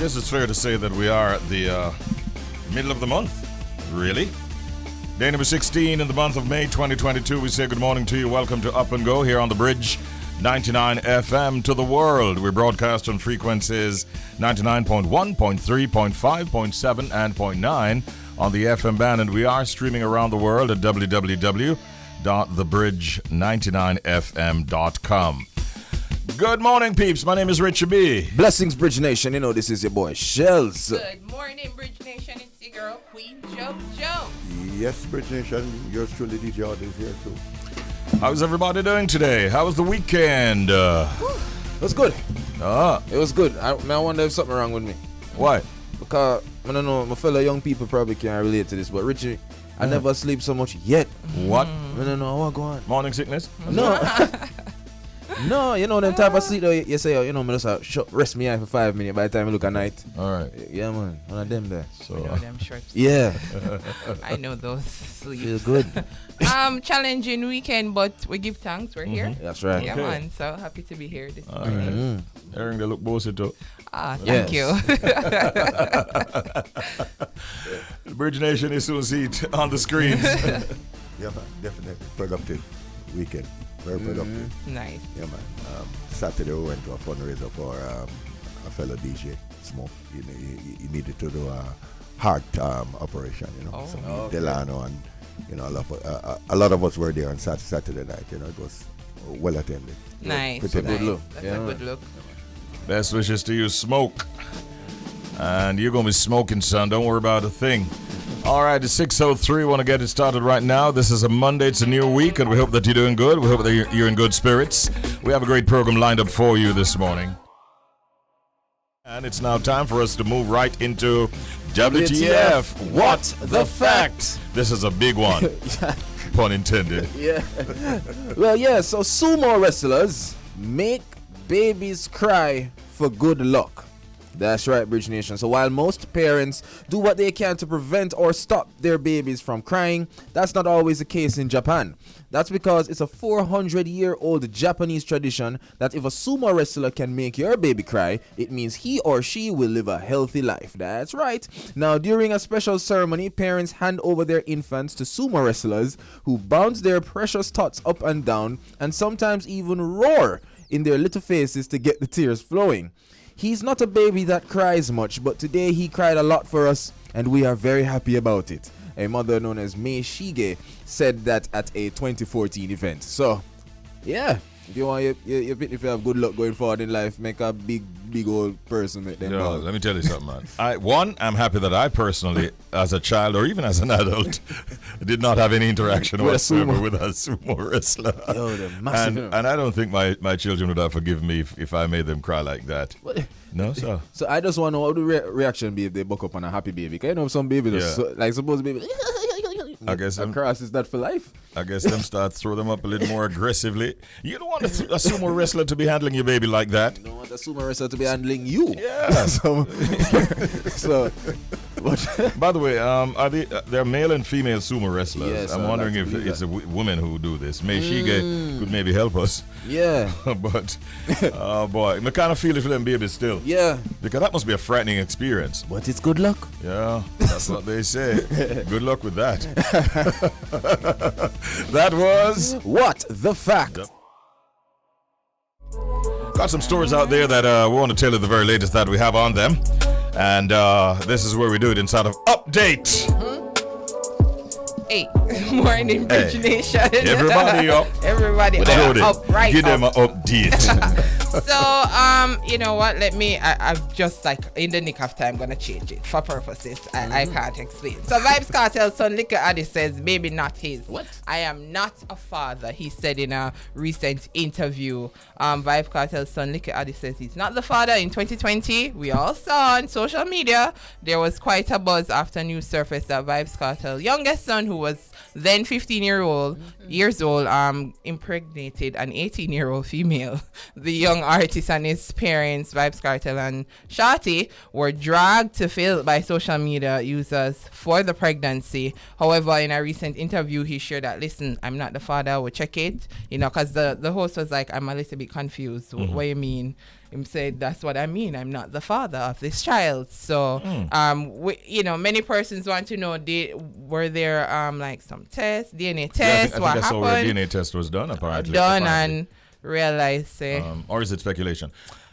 guess it's fair to say that we are at the middle of the month. Really? Day number 16 in the month of May 2022. We say good morning to you. Welcome to Up and Go here on the Bridge 99 FM to the world. We broadcast on frequencies 99.1, 0.3, 0.5, 0.7, and 0.9 on the FM band. And we are streaming around the world at www.thebridge99fm.com. Good morning, peeps. My name is Richie B. Blessings, Bridge Nation. You know, this is your boy, Shells. Good morning, Bridge Nation. It's your girl, Queen Joe. Yes, Bridge Nation. Yours truly, DJ Odd is here, too. How's everybody doing today? How was the weekend? It was good. Ah, It was good. I wonder if something wrong with me. why? Because, I don't know, my fellow young people probably can't relate to this, but Richie, I never sleep so much yet. What? I don't know what going on. Morning sickness? No. No, you know them type of sleep though, you say, oh, you know, me just rest me eye for 5 minutes by the time I look at night. All right. Yeah, man. One of them there. So, I know them short sleep. Yeah. I know those sleeps. Feel good. Challenging weekend, but we give thanks. We're here. That's right. Yeah, Okay. man. So happy to be here this all morning. right. Hearing they look bossy too. Thank you. The Bridge Nation is soon see it on the screens. Yeah, man. Definitely. Productive weekend. Very productive. Nice. Yeah, man. Saturday we went to a fundraiser for a fellow DJ, Sumo. He needed to do a heart operation, you know. Oh. So Delano and, you know, a lot of us were there on Saturday night. You know, it was well attended. Nice. Pretty Nice. good look. That's Yeah, a man. good look. Best wishes to you, Smoke. And you're going to be smoking, son. Don't worry about a thing. All right, it's 6:03. Want to get it started right now. This is a Monday. It's a new week, and we hope that you're doing good. We hope that you're in good spirits. We have a great program lined up for you this morning. And it's now time for us to move right into WTF. What the fact? This is a big one. Pun intended. Yeah. Well, yeah, so sumo wrestlers make babies cry for good luck. That's right, Bridge Nation. So while most parents do what they can to prevent or stop their babies from crying, that's not always the case in Japan. That's because it's a 400-year-old Japanese tradition that if a sumo wrestler can make your baby cry, it means he or she will live a healthy life. That's right. Now, during a special ceremony, parents hand over their infants to sumo wrestlers who bounce their precious tots up and down and sometimes even roar in their little faces to get the tears flowing. He's not a baby that cries much, but today he cried a lot for us, and we are very happy about it. A mother known as Mei Shige said that at a 2014 event. So, yeah, if you want if you have good luck going forward in life, make a big old person make them ball. Let me tell you something, man. I'm happy that I personally, as a child or even as an adult, did not have any interaction whatsoever with a sumo wrestler. Yo, they're massive. And I don't think my children would have forgiven me if I made them cry like that. What? No, sir. So I just want to know how the reaction be if they buck up on a happy baby. Because you know some babies, Yeah. like suppose baby, I guess them, across is that for life? I guess them start throw them up a little more aggressively. You don't want a sumo wrestler to be handling your baby like that. You don't want a sumo wrestler to be handling you. Yeah. So but By the way, are they're male and female sumo wrestlers? Yes, I'm I'd wondering like to if believe it's a women who do this. May Shige could maybe help us. yeah, But, oh boy, I kind of feel it for them babies still. yeah. Because that must be a frightening experience. But it's good luck. Yeah, that's what they say. Good luck with that. That was... What the fact? Got some stories out there that we want to tell you the very latest that we have on them. And this is where we do it inside of Update. Hey, morning, Bridge Nation. Everybody up. Everybody Jody, up, right give them up. an update. So, you know what? I've just like in the nick of time gonna change it for purposes I can't explain. So, Vibes Cartel son Liquor Addy says, "Baby, not his. What? I am not a father," he said in a recent interview. Vibes Cartel son Liquor Addy says he's not the father. In 2020, we all saw on social media there was quite a buzz after news surfaced that Vibes Cartel's youngest son, who was then 15 years old, impregnated an 18-year-old female. The young artist and his parents, Vibes Cartel and Shawty, were dragged to field by social media users for the pregnancy. However, in a recent interview, he shared that, listen, I'm not the father, we'll check it, because the host was like, I'm a little bit confused. What do you mean? him said, that's what I mean. I'm not the father of this child. So, many persons want to know, were there like some tests, DNA tests, I think what I saw happened? where a DNA test was done, apparently. And realized, or is it speculation?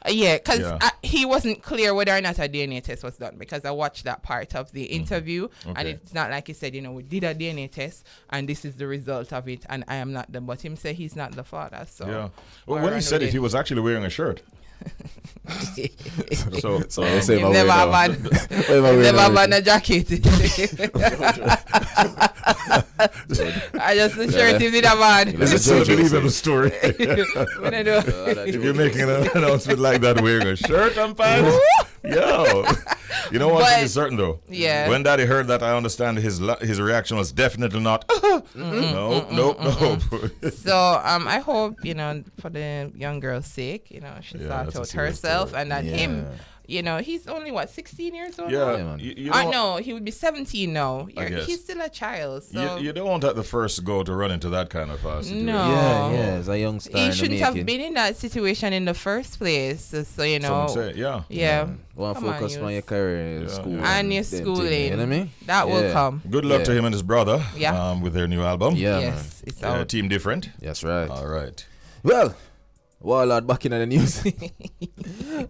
because he wasn't clear whether or not a DNA test was done, because I watched that part of the interview, and it's not like he said, we did a DNA test and this is the result of it, and I am not the, but him say he's not the father. So well, when he said it, he was actually wearing a shirt. so they say never had a jacket. I just the shirt is in a man. This is a believable story. If you're making an announcement like that wearing a shirt and pants, yo. You know one thing is certain though. Yeah. When Daddy heard that, I understand his reaction was definitely not. No. So I hope for the young girl's sake, she thought out herself and that him. He's only 16 years old. Yeah. No, he would be 17 now. He's still a child. So you don't want at the first go to run into that kind of situation. No. Yeah, as a youngster. He shouldn't have been in that situation in the first place. So Some say, yeah. Well, focus on your career, in school, and your schooling. You know what I mean? That will come. Good luck to him and his brother. With their new album. Yeah, yes, it's out. Team Different. That's right. All right. Well, Warlord back in the news.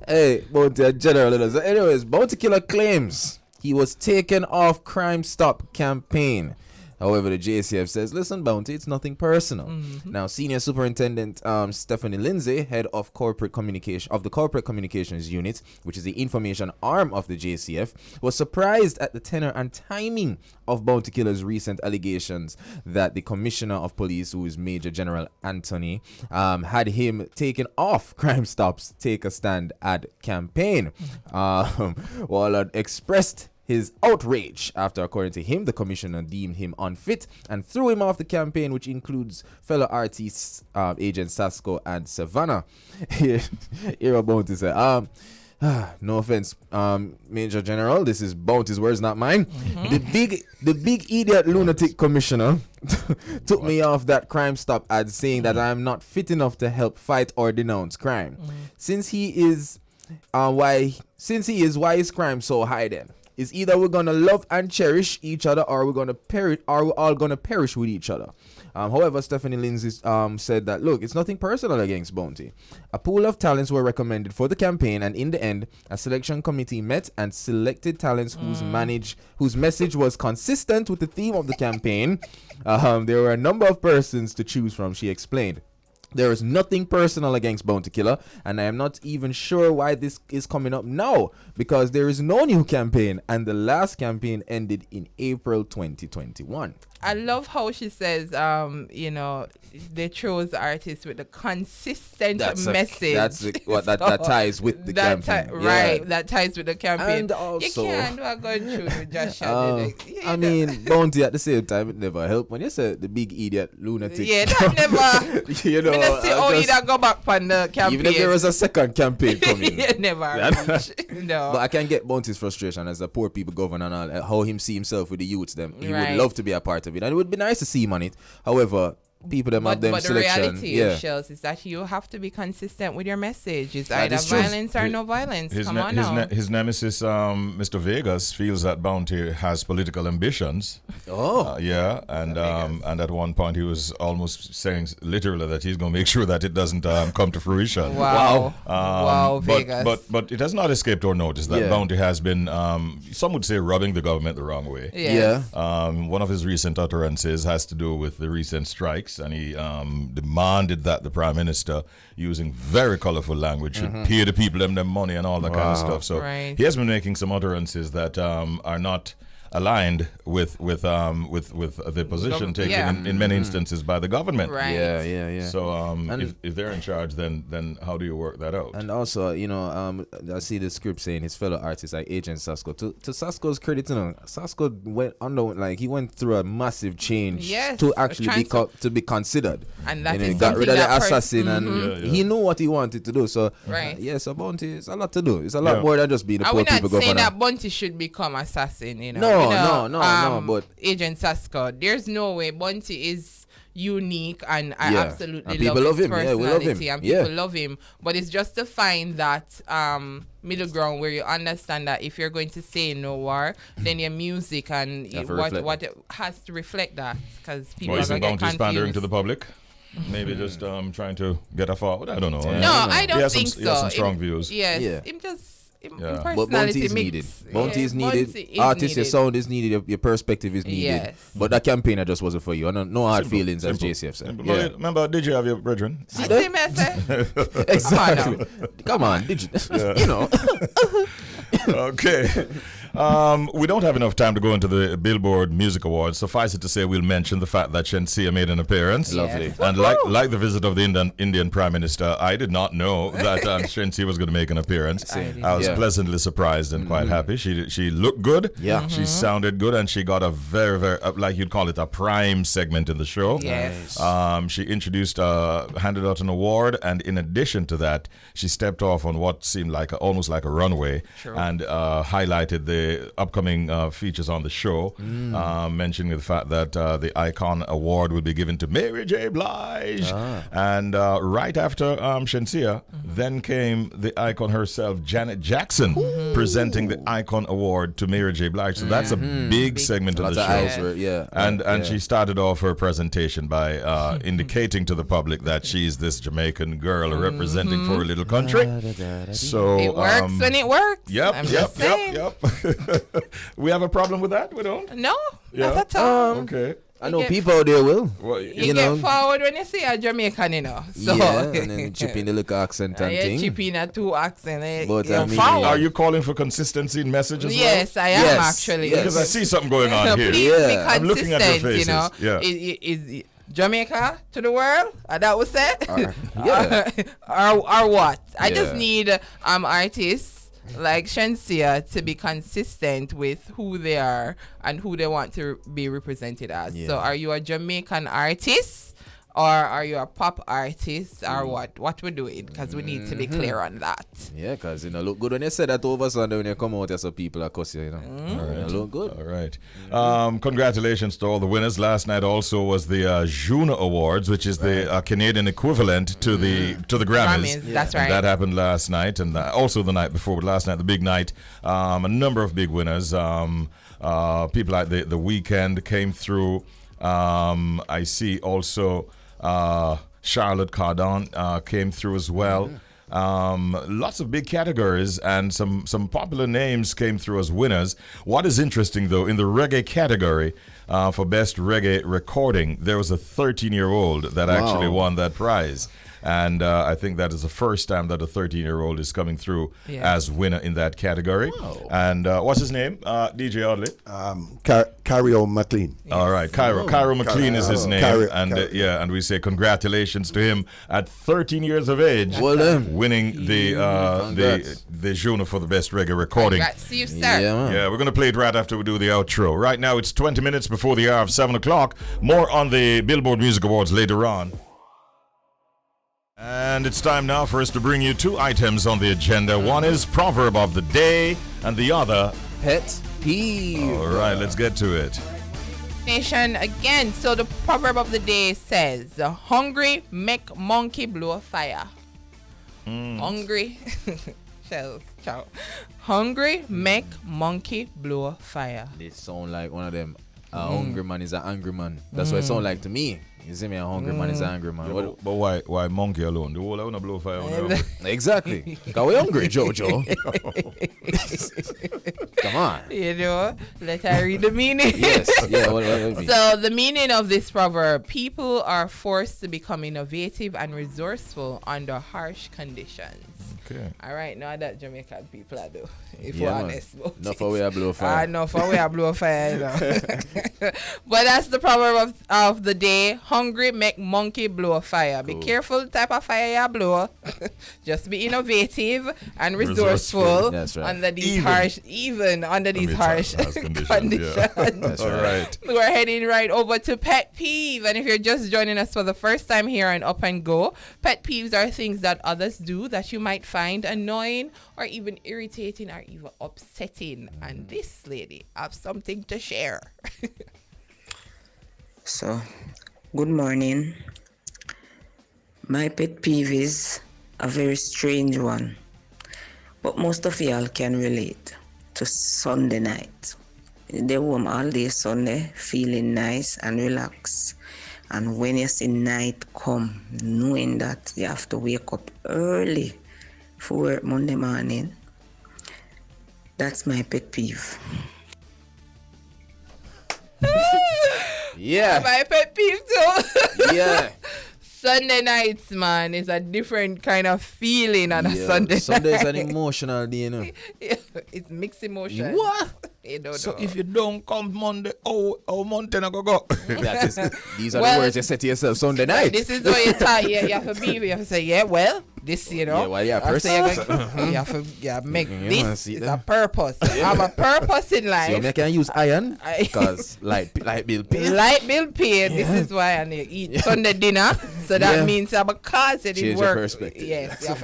Hey, Bounty General. So anyways, Bounty Killer claims he was taken off Crime Stop campaign. However, the JCF says, listen, Bounty, it's nothing personal. Now, Senior Superintendent Stephanie Lindsay, head of corporate communication of the Corporate Communications Unit, which is the information arm of the JCF, was surprised at the tenor and timing of Bounty Killer's recent allegations that the Commissioner of Police, who is Major General Anthony, had him taken off Crime Stop's Take a Stand ad campaign. Warlord expressed his outrage after, according to him, the commissioner deemed him unfit and threw him off the campaign, which includes fellow artists Agent Sasko and Savannah. Here Bounty said, no offense, Major General, this is Bounty's words, not mine. The big idiot lunatic commissioner took me off that Crime Stop ad, saying that I am not fit enough to help fight or denounce crime. Since he is, why is crime so high then? Is either we're gonna love and cherish each other, or we're gonna perish, or we're all gonna perish with each other. However, Stephanie Lindsay said that, look, it's nothing personal against Bounty. A pool of talents were recommended for the campaign, and in the end, a selection committee met and selected talents whose message was consistent with the theme of the campaign. There were a number of persons to choose from, she explained. There is nothing personal against Bounty Killer, and I am not even sure why this is coming up now, because there is no new campaign, and the last campaign ended in April 2021. I love how she says, they chose artists with a consistent message. That ties with the campaign. Right, that ties with the campaign. And also, you can't do a gun through with just I mean, Bounty at the same time, it never helped. When you said the big idiot lunatic. Yeah, that never. You know, I see how you go back on the campaign. Even if there was a second campaign coming. It never reach. No. But I can get Bounty's frustration as a poor people governor and all, how him see himself with the youths them. He would love to be a part of it, and it would be nice to see him on it. However, people them have them but selection. But the reality, Shells, is that you have to be consistent with your message. It's either violence or no violence. His nemesis, Mr. Vegas, feels that Bounty has political ambitions. And at one point he was almost saying literally that he's going to make sure that it doesn't come to fruition. Wow, Vegas. But it has not escaped our notice that Bounty has been, some would say, rubbing the government the wrong way. Yes. One of his recent utterances has to do with the recent strikes, and he demanded that the Prime Minister, using very colorful language, should pay the people them money and all that kind of stuff. So he has been making some utterances that are not aligned with the position taken in many instances by the government. Right. Yeah. So if they're in charge, then how do you work that out? And also, I see the script saying his fellow artists like Agent Sasko. To Sasko's credit, Sasko went through a massive change to actually be considered. And that he is got rid of the assassin, and he knew what he wanted to do. So so Bounty, it's a lot to do. It's a lot more than just being a poor people governor. We're not saying that Bounty should become assassin. No, but Agent Sasko, there's no way Bounty is, unique, and I Yeah. absolutely And people love his love him. Yeah, we love him. personality, and Yeah. people love him. But it's just to find that middle ground where you understand that if you're going to say no war, then your music and Have to what it has to reflect that, because people Well, are isn't going to Bounty's get pandering to confused. the public? Maybe just trying to get a forward. I don't know. Yeah. No, I He don't has think some, so. He has some strong Him- views. Yes, Yeah. him just him Yeah. But personality bounty is mix. needed. Bounty Yeah, is needed. bounty is Artist, your needed. sound is needed. Your perspective is needed. Yes. But that campaign, I just wasn't for you. No hard Simple, feelings, as simple, JCF said. simple. Yeah. Remember, did you have your brethren? I see me say, Exactly. Come on, did you? You know. Okay. We don't have enough time to go into the Billboard Music Awards. Suffice it to say, we'll mention the fact that Shensia made an appearance. Lovely. And like the visit of the Indian Prime Minister, I did not know that Shensia was going to make an appearance. I was Yeah. pleasantly surprised and quite happy. She looked good. Yeah. She sounded good, and she got a very, very, like you'd call it, a prime segment in the show. yes. She introduced, handed out an award, and in addition to that, she stepped off on what seemed like almost like a runway, and highlighted the upcoming features on the show, mentioning the fact that the Icon Award will be given to Mary J. Blige, and right after Shensia, then came the icon herself, Janet Jackson, presenting the Icon Award to Mary J. Blige. So that's a big segment of Lots the of show. eyes were, yeah. And yeah. she started off her presentation by indicating to the public that she's this Jamaican girl representing for a little country. So It works when it works. Yep, I'm yep, just saying. yep. We have a problem with that? We don't? No, Yeah. not at all. Okay. I know get- people out there will. Well, You, You get know. forward when you see a Jamaican, you know. So Yeah, and then chip in the little accent and yeah, thing. chip in a two accent. But, You're I mean- forward. are you calling for consistency in message as Yes, I am Yes, actually. yes. Because I see something going on here. Please Yeah. be I'm looking at your consistent, you know. faces. Yeah. Is Jamaica to the world? That was it? yeah. or what? I just Yeah. need artists like Shensia to be consistent with who they are and who they want to be represented as. Yeah. So are you a Jamaican artist? Or are you a pop artist, or what we're doing? Because we need to be clear on that. Yeah, because, you know, look good when you say that over Sunday when you come out, there's some people that cuss you, you know. You know, look good. All right. Congratulations to all the winners. Last night also was the Juno Awards, which is the Canadian equivalent to the Grammys. Grammys, that's And right. that happened last night, and also the night before, but last night, the big night. A number of big winners. People like the Weeknd came through. I see also Charlotte Cardon came through as well. Lots of big categories, and some popular names came through as winners. What is interesting, though, in the reggae category, for best reggae recording, there was a 13-year-old that actually won that prize. And I think that is the first time that a 13-year-old is coming through as winner in that category. And what's his name? DJ Audley? Cario McLean. All right, Cairo McLean is his name, Cairo- and Cairo. and we say congratulations to him at 13 years of age, Well done. winning the Congrats. the Juno for the best reggae recording. Congrats to you, sir. Yeah, man. Yeah, we're gonna play it right after we do the outro. Right now, it's 20 minutes before the hour of 7 o'clock. More on the Billboard Music Awards later on. And it's time now for us to bring you two items on the agenda. One is Proverb of the Day, and the other. Pet peeve. All right, let's get to it. Nation again. So the proverb of the day says, "Hungry make monkey blow fire." Hungry, shells, ciao. Hungry make monkey blow fire. They sound like one of them. A hungry man is an angry man. That's what it sound like to me. You see me, a hungry man is an angry man. What- But why monkey alone? The whole I wanna blow fire on the Exactly. Because we hungry, Jojo. Come on. You know, let I read the meaning. Yes. Yeah. What it mean? So the meaning of this proverb: people are forced to become innovative and resourceful under harsh conditions. Okay. All right, now that Jamaican people are do, if Yeah, we're man. honest about Enough it. for we a blow fire. Enough for we a blow fire, you know. But that's the proverb of the day. Hungry make monkey blow fire. Be careful the type of fire you blow. Just be innovative and resourceful That's right. under these Even under these harsh conditions, conditions. yeah. That's All right. We're heading right over to pet peeve. And if you're just joining us for the first time here on Up and Go, pet peeves are things that others do that you might find annoying or even irritating or even upsetting. And this lady have something to share. So, Good morning. My pet peeve is a very strange one, but most of y'all can relate to Sunday night. They home all day Sunday, feeling nice and relaxed. And when you see night come, knowing that you have to wake up early for work Monday morning, that's my pet peeve. Yeah. My pet peeve too. Yeah. Sunday nights, man, is a different kind of feeling on a Sunday Sunday's night. an emotional day, you know. It's mixed emotion. What? You don't So know. if you don't come Monday, mountain I go. These are Well, the words you say to yourself Sunday night. This is what you thought. Yeah, you have to be. You have to say, yeah, well, this, you know. Yeah, well, yeah, After person. you have to make You wanna this see is that? a purpose. I have a purpose in So life. I can use iron I- because light bill pay. Light bill paid. This is why I need to eat Sunday dinner. So that Yeah. means I'm a cause it Change didn't your work. perspective. Yes, you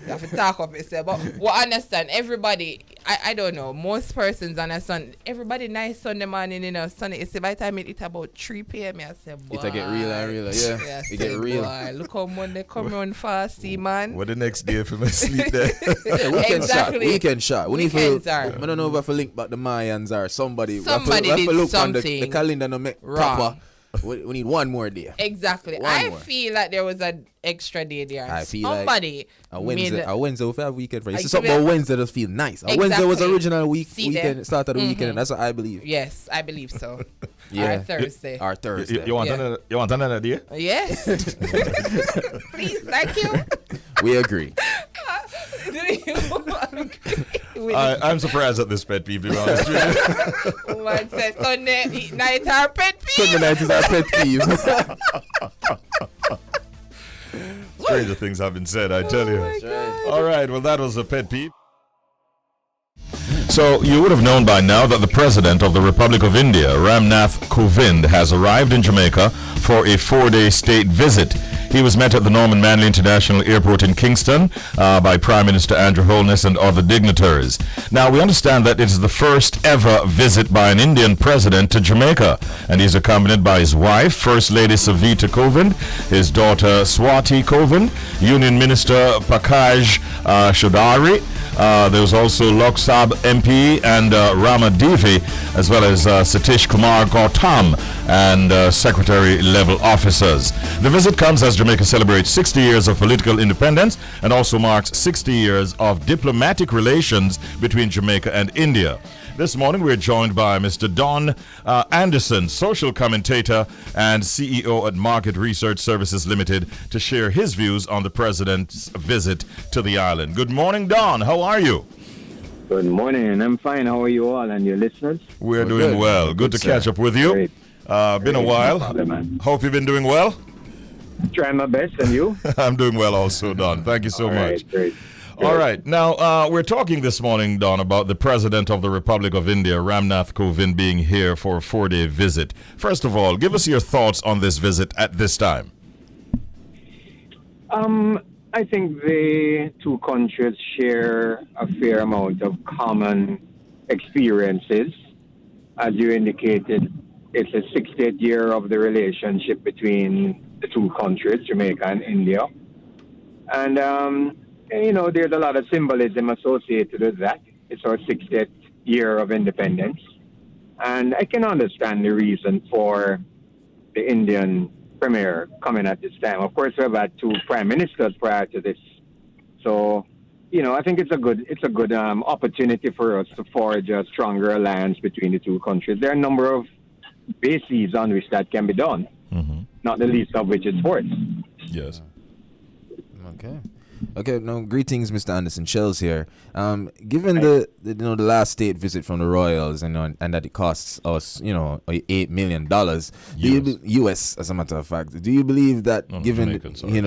have to talk up yourself. But we understand everybody. I don't know. Most persons on a Sunday, everybody nice Sunday morning, you know. Sunday. It's by the time it about 3 p.m. I say, boy. It'll get realer and realer, yeah. I It say, get real. Boy, look how Monday come run fast, see man. What the next day for me sleep there? Yeah, Exactly. Weekend shot. We need Weekends to. are- I don't know if I link back the Mayans or somebody. Somebody we have to did look on the something calendar no make wrong. proper. We need one more day. Exactly. One I more. feel like there was an extra day there. I feel like Somebody A Wednesday, made a Wednesday, we have weekend for you. I See, give something it- about Wednesday just feel nice. A Wednesday was Exactly. original See weekend, there. start of the weekend, and that's what I believe. Yes, I believe so. Yeah. Or Thursday. Or Thursday. You want Yeah. another? You want another day? Yes. Please, thank you. We agree. Do you agree with I'm surprised at this pet peeve, to be honest with you. one said Sunday night our pet peeve? Sunday night is our pet peeve. Stranger things have been said, I tell you. my God. All right, well, that was a pet peeve. So, you would have known by now that the President of the Republic of India, Ramnath Kovind, has arrived in Jamaica for a 4-day state visit. He was met at the Norman Manley International Airport in Kingston by Prime Minister Andrew Holness and other dignitaries. Now, we understand that it is the first ever visit by an Indian president to Jamaica, and he's accompanied by his wife, First Lady Savita Kovind, his daughter Swati Kovind, Union Minister Pakaj Shodari. There was also Lok Sabh MP and Rama Devi, as well as Satish Kumar Gautam and secretary-level officers. The visit comes as Jamaica celebrates 60 years of political independence and also marks 60 years of diplomatic relations between Jamaica and India. This morning we're joined by Mr. Don Anderson, social commentator and CEO at Market Research Services Limited, to share his views on the president's visit to the island. Good morning, Don. How are you? Good morning. I'm fine. How are you all and your listeners? We're doing good. well. Good to sir. catch up with you. Great. Been a No while. problem, man. Hope you've been doing well. Trying my best, and you? I'm doing well also, Don. Thank you so All much. right, great. All right. Now, we're talking this morning, Don, about the President of the Republic of India, Ramnath Kovind, being here for a 4-day visit. First of all, give us your thoughts on this visit at this time. I think the two countries share a fair amount of common experiences. As you indicated, it's the 60th year of the relationship between the two countries, Jamaica and India. And, there's a lot of symbolism associated with that. It's our 60th year of independence. And I can understand the reason for the Indian premier coming at this time. Of course, we've had two prime ministers prior to this. So, I think it's a good opportunity for us to forge a stronger alliance between the two countries. There are a number of bases on which that can be done, not the least of which is sports. Yes. Okay. No, greetings, Mr. Anderson. Shells here. Given the last state visit from the Royals, and that it costs us, $8 million US, as a matter of fact. Do you believe that, given Jamaican, sorry.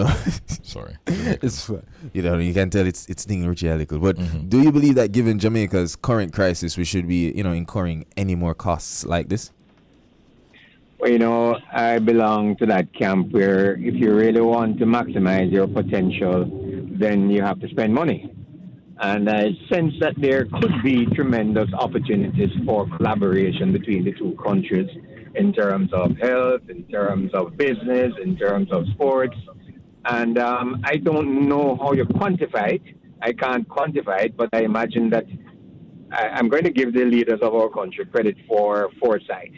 Sorry. it's fine. You can tell it's thing rhetorical, but do you believe that given Jamaica's current crisis, we should be incurring any more costs like this? Well, I belong to that camp where if you really want to maximize your potential, then you have to spend money. And I sense that there could be tremendous opportunities for collaboration between the two countries. in terms of health, in terms of business, in terms of sports. And I don't know how you quantify it. I can't quantify it, but I imagine that I'm going to give the leaders of our country credit for foresight,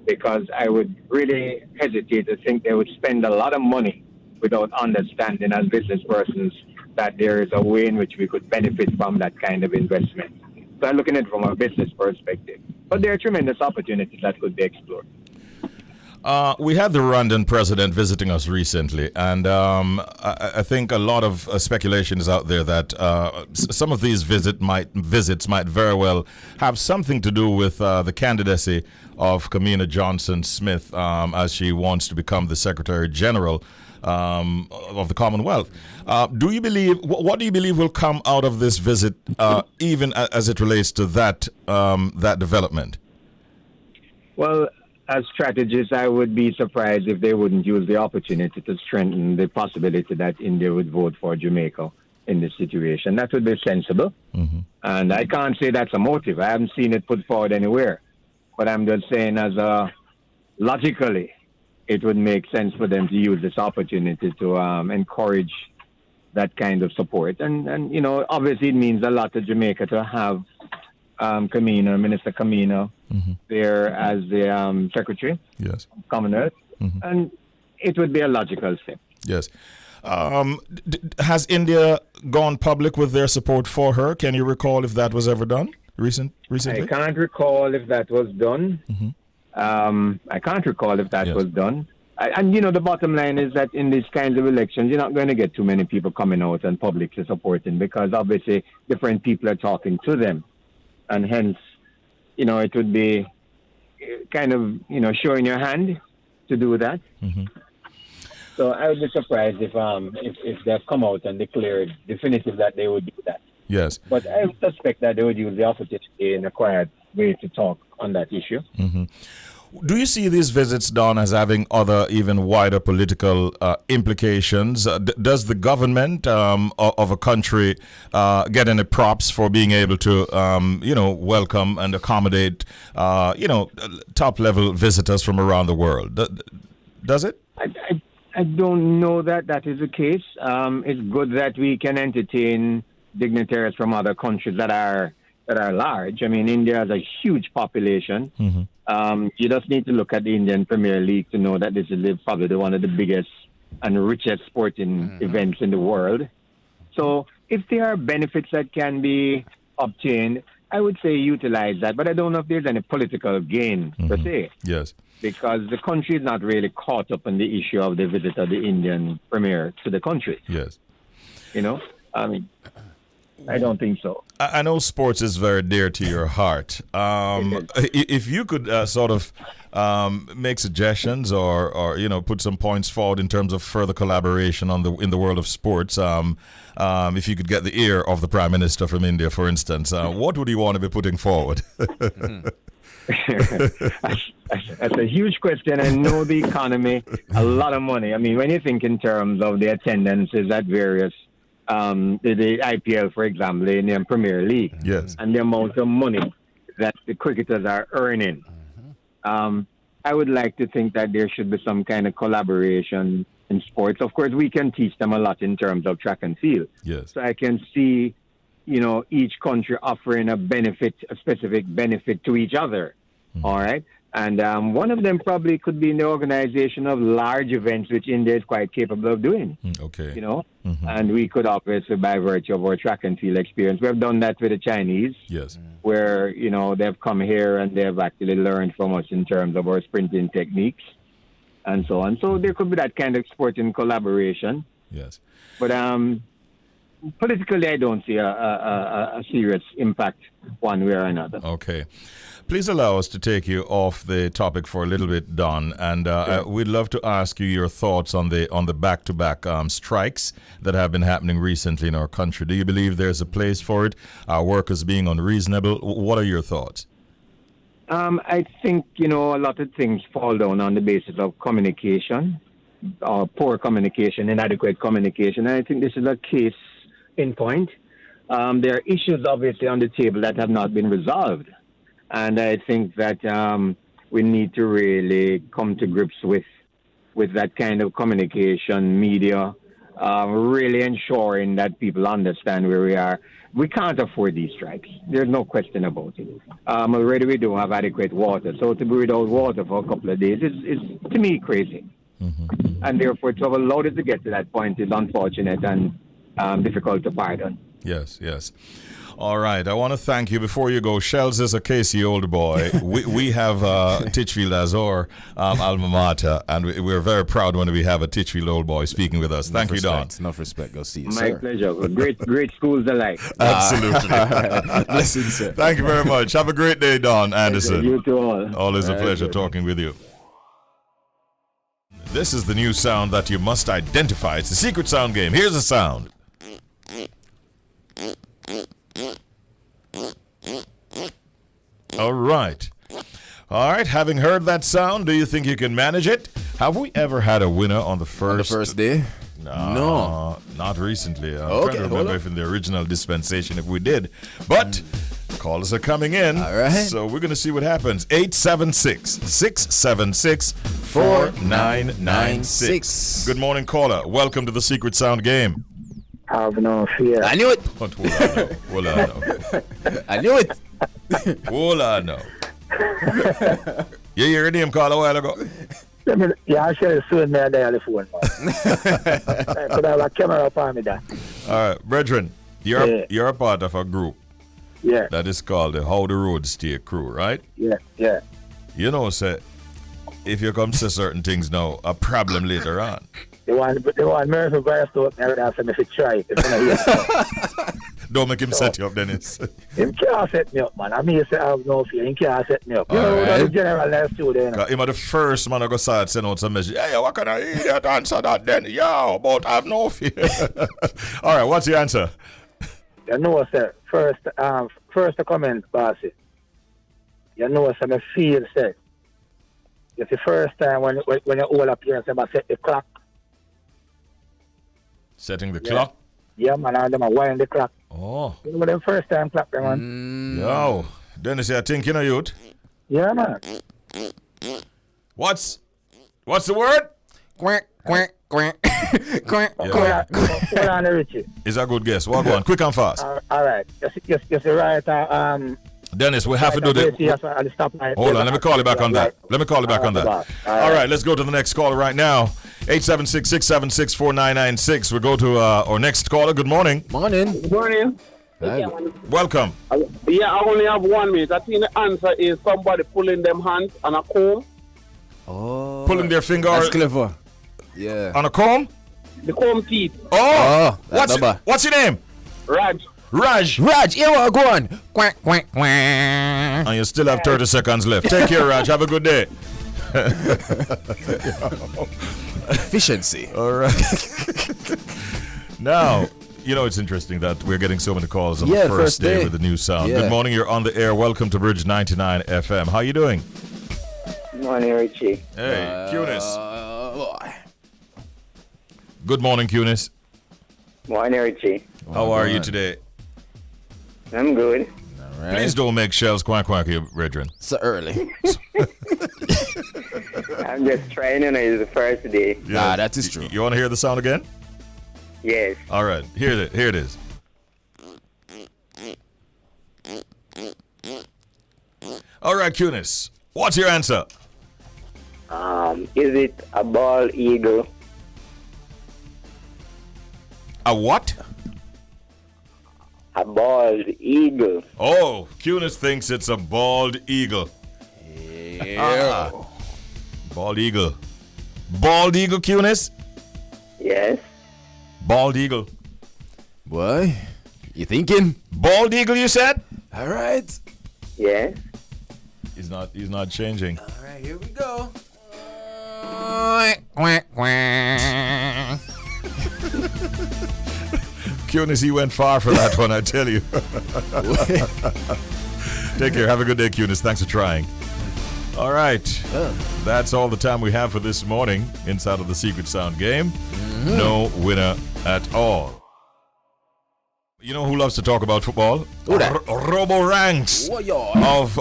because I would really hesitate to think they would spend a lot of money without understanding as business persons that there is a way in which we could benefit from that kind of investment. So I'm looking at it from a business perspective. But there are tremendous opportunities that could be explored. We had the Rwandan president visiting us recently, and I think a lot of speculation is out there that some of these visits might very well have something to do with the candidacy of Kamina Johnson-Smith as she wants to become the Secretary General of the Commonwealth. Do you believe? What do you believe will come out of this visit, even as it relates to that development? Well, as strategists, I would be surprised if they wouldn't use the opportunity to strengthen the possibility that India would vote for Jamaica in this situation. That would be sensible. Mm-hmm. And I can't say that's a motive. I haven't seen it put forward anywhere. But I'm just saying, logically, it would make sense for them to use this opportunity to encourage that kind of support. And obviously it means a lot to Jamaica to have Minister Kamina, there as the Secretary, yes, Commonwealth, and it would be a logical step. Yes. Has India gone public with their support for her? Can you recall if that was ever done recently? I can't recall if that was done. I can't recall if that was done. And the bottom line is that in these kinds of elections, you're not going to get too many people coming out and publicly supporting, because obviously different people are talking to them. And hence, it would be kind of, showing your hand to do that. So I would be surprised if they've come out and declared definitive that they would do that. Yes. But I would suspect that they would use the opportunity in a quiet way to talk on that issue. Do you see these visits, Don, as having other, even wider political implications? Does the government of a country get any props for being able to, welcome and accommodate, top-level visitors from around the world? Does it? I don't know that is the case. It's good that we can entertain dignitaries from other countries that are large. I mean, India has a huge population. You just need to look at the Indian Premier League to know that this is probably one of the biggest and richest sporting events in the world. So if there are benefits that can be obtained, I would say utilize that. But I don't know if there's any political gain per se. Yes. Because the country is not really caught up in the issue of the visit of the Indian Premier to the country. Yes. I don't think so. I know sports is very dear to your heart. If you could sort of make suggestions or put some points forward in terms of further collaboration in the world of sports, if you could get the ear of the Prime Minister from India, for instance, what would you want to be putting forward? That's a huge question. I know the economy, a lot of money. I mean, when you think in terms of the attendances at various the IPL, for example, the Indian Premier League, yes, and the amount of money that the cricketers are earning. I would like to think that there should be some kind of collaboration in sports. Of course, we can teach them a lot in terms of track and field. Yes. So I can see, each country offering a specific benefit to each other. All right. And one of them probably could be in the organization of large events, which India is quite capable of doing. Okay. And we could obviously, by virtue of our track and field experience, we have done that with the Chinese. Yes. Where, they've come here and they've actually learned from us in terms of our sprinting techniques and so on. So there could be that kind of sporting collaboration. Yes. But politically, I don't see a serious impact one way or another. Okay. Please allow us to take you off the topic for a little bit, Don, and we'd love to ask you your thoughts on the back-to-back strikes that have been happening recently in our country. Do you believe there's a place for it? Are workers being unreasonable? What are your thoughts? I think, a lot of things fall down on the basis of communication, or poor communication, inadequate communication, and I think this is a case in point. There are issues, obviously, on the table that have not been resolved. And I think that we need to really come to grips with that kind of communication, media, really ensuring that people understand where we are. We can't afford these strikes. There's no question about it. Already we don't have adequate water, so to be without water for a couple of days is to me, crazy. Mm-hmm. And therefore, to have allowed it to get to that point is unfortunate and difficult to pardon. Yes, yes. All right. I want to thank you. Before you go, Shells is a Casey old boy. we have Titchfield as our alma mater, and we're very proud when we have a Titchfield old boy speaking with us. Thank you, Don. Enough respect. Go see you, My sir. pleasure. Great schools alike. Absolutely. Blessings, sir. Thank you very much. Have a great day, Don Anderson. You too all. Always a pleasure talking with you. This is the new sound that you must identify. It's the secret sound game. Here's the sound. All right. All right. Having heard that sound, do you think you can manage it? Have we ever had a winner on the first day? No. Not recently. I'm trying to hold remember on. if in the original dispensation if we did. But callers are coming in. All right. So we're going to see what happens. 876-676-4996. Good morning, caller. Welcome to the Secret Sound game. Have no fear. I knew it. What will I know? Will I know? I knew it. Will I know? You hear a name call a while ago? Yeah, I should have soon there on the phone. I could have a camera upon me there. All right, brethren, you're a part of a group Yeah, that is called the How the Road Stay crew, right? yeah. You know, say, if you come to certain things now, a problem later on. They want Murphy Bryce to open everything for me to try it. If you know, Don't make him set you up, Dennis. him can't set me up, man. I mean, say I have no fear. He can't set me up. You All know, right. the general last two there. Him are the first man I go start send out some message. Hey, what can I idiot answer that then? Yo, but I have no fear. All right, what's your answer? You know, sir. First to comment, bossy. You know, sir, I feel, sir. It's the first time when you all up here and say, I set the clock. Setting the Yeah. clock. Yeah, man, and them a wind the clock. Oh, You know, the first time clock, them, man. yo. Dennis, I think you know youth. Yeah, man. What's the word? Quack, quack, quack. Quack, Yeah. Hold on, Richie. Is a good guess. Walk on, quick and fast. All right. Just right. Dennis, we have to do this. Hold on, let me call you back on that. Let me call you back on that. All right, let's go to the next caller right now. 876-676-4996. We go to our next caller. Good morning. Morning. Good morning. Welcome. Yeah, I only have 1 minute. I think the answer is somebody pulling them hands on a comb. Oh. Pulling their finger That's clever. Yeah. on a comb. The comb teeth. Oh, that's number. what's your name? Raj. Raj. Raj, here we go on. Quack, quack, quack. And you still have 30 seconds left. Take care, Raj. Have a good day. Efficiency. All right. Now, you know, it's interesting that we're getting so many calls on the first day with the new sound. Yeah. Good morning. You're on the air. Welcome to Bridge 99 FM. How you doing? Good morning, Richie. Hey, Cunis. Boy. Good morning, Cunis. Morning, Richie. How are you today? I'm good. All right. Please don't make shells quack quack here, brethren. So early. I'm just trying, and it's the first day. Nah, that is true. You want to hear the sound again? Yes. All right. Here it is. All right, Cunis. What's your answer? Is it a bald eagle? A what? A bald eagle. Oh, Cunis thinks it's a bald eagle. Yeah. Bald eagle. Bald eagle, Cunis? Yes. Bald eagle. Boy, you thinking? Bald eagle, you said? All right. Yes. He's not changing. All right, here we go. Quack, quack. Cunis, he went far for that one, I tell you. Take care. Have a good day, Cunis. Thanks for trying. All right. That's all the time we have for this morning inside of the Secret Sound game. No winner at all. You know who loves to talk about football? Who that? Robo Ranks What y'all? of